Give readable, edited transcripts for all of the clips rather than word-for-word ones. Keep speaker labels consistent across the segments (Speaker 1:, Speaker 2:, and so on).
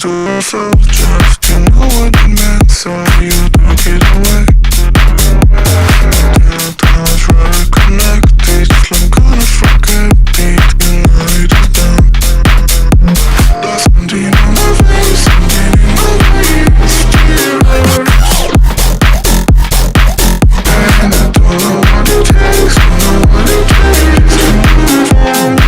Speaker 1: to ourselves, just to know what it meant, so you took it away. Then I try to connect it, I'm gonna forget it, tonight is done. There's something on my face, something in my veins, still hurts. And I don't know what it takes, don't know what it takes to move on.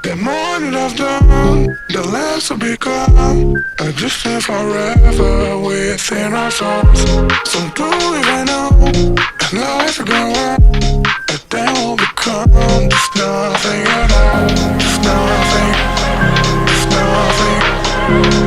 Speaker 1: The more that I've done, the less I've become. Existing forever within our souls. So do it right now, and life will go on. And then we'll become just nothing at all. Just nothing, just nothing.